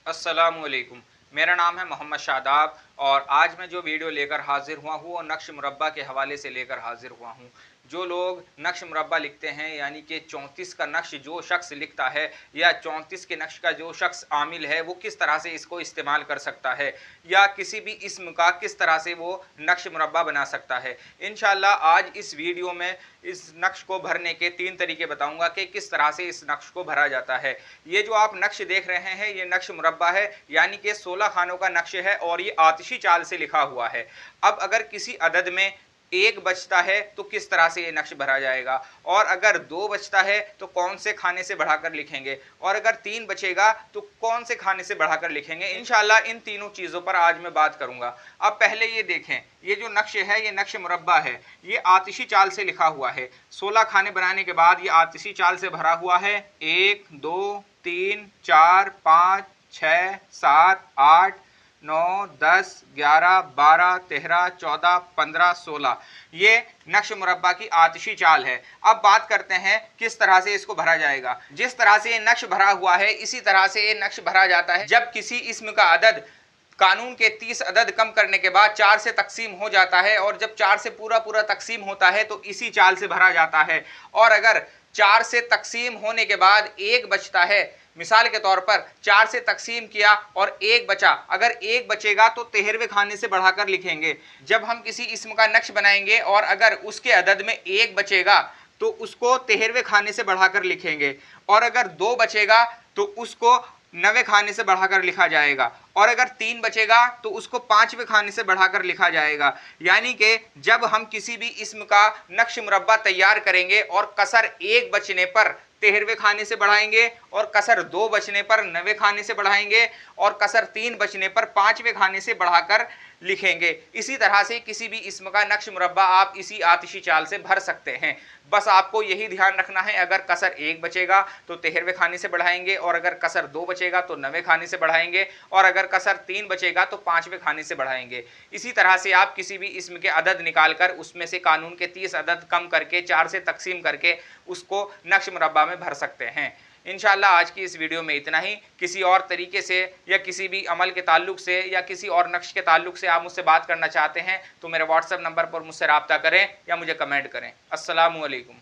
अस्सलामुअलैकुम। मेरा नाम है मोहम्मद शादाब और आज मैं जो वीडियो लेकर हाजिर हुआ हूँ वो नक्श मुरब्बा के हवाले से लेकर हाजिर हुआ हूँ। जो लोग नक्श मुरब्बा लिखते हैं यानी कि 34 का नक्श जो शख्स लिखता है या 34 के नक्श का जो शख्स आमिल है वो किस तरह से इसको इस्तेमाल कर सकता है या किसी भी इस्म का किस तरह से वो नक्श मुरब्बा बना सकता है। इंशाअल्लाह आज इस वीडियो में इस नक्श को भरने के 3 तरीके बताऊंगा कि किस तरह से इस नक्श को भरा जाता है। ये जो आप नक्श देख रहे हैं ये नक्श मुरब्बा है यानी कि 16 खानों का नक्श है और ये आतिशी चाल से लिखा हुआ है। अब अगर किसी अदद में एक बचता है तो किस तरह से ये नक्श भरा जाएगा, और अगर दो बचता है तो कौन से खाने से बढ़ाकर लिखेंगे, और अगर तीन बचेगा तो कौन से खाने से बढ़ाकर लिखेंगे। इंशाल्लाह इन तीनों चीज़ों पर आज मैं बात करूंगा। अब पहले ये देखें, ये जो नक्श है ये नक्श मुरब्बा है, ये आतिशी चाल से लिखा हुआ है। 16 खाने बनाने के बाद ये आतिशी चाल से भरा हुआ है। 1 2 3 4 5 6 7 8 9 10 11 12 13 14 15 16 ये नक्श मुरब्बा की आतिशी चाल है। अब बात करते हैं किस तरह से इसको भरा जाएगा। जिस तरह से ये नक्श भरा हुआ है इसी तरह से ये नक्श भरा जाता है जब किसी इस्म का अदद कानून के 30 अदद कम करने के बाद 4 से तकसीम हो जाता है, और जब 4 से पूरा पूरा तकसीम होता है तो इसी चाल से भरा जाता है। और अगर 4 से तकसीम होने के बाद एक बचता है, मिसाल के तौर पर 4 से तकसीम किया और एक बचा, अगर एक बचेगा तो 13वें खाने से बढ़ाकर लिखेंगे। जब हम किसी इस्म का नक्श बनाएंगे और अगर उसके अदद में एक बचेगा तो उसको 13वें खाने से बढ़ाकर लिखेंगे, और अगर दो बचेगा तो उसको 9वें खाने से बढ़ाकर लिखा जाएगा, और अगर 3 बचेगा तो उसको 5वें खाने से बढ़ाकर लिखा जाएगा। यानी कि जब हम किसी भी इस्म का नक्श मुरब्बा तैयार करेंगे और कसर एक बचने पर 13वें खाने से बढ़ाएंगे, और कसर 2 बचने पर 9वें खाने से बढ़ाएंगे, और कसर 3 बचने पर 5वें खाने से बढ़ाकर लिखेंगे। इसी तरह से किसी भी इस्म का नक्श मुरब्बा आप इसी आतिशी चाल से भर सकते हैं। बस आपको यही ध्यान रखना है, अगर कसर 1 बचेगा तो 13वें खाने से बढ़ाएंगे, और अगर कसर 2 बचेगा तो 9वें खाने से बढ़ाएंगे, और अगर कसर 3 बचेगा तो 5वें खाने से बढ़ाएंगे। इसी तरह से आप किसी भी इस्म के अदद निकालकर उसमें से कानून के 30 अदद कम करके 4 से तकसीम करके उसको नक्श मुरब्बा में भर सकते हैं। इंशाअल्लाह आज की इस वीडियो में इतना ही। किसी और तरीके से या किसी भी अमल के ताल्लुक से या किसी और नक्श के ताल्लुक से आप मुझसे बात करना चाहते हैं तो मेरे व्हाट्सएप नंबर पर मुझसे रब्ता करें या मुझे कमेंट करें। अस्सलामु अलैकुम।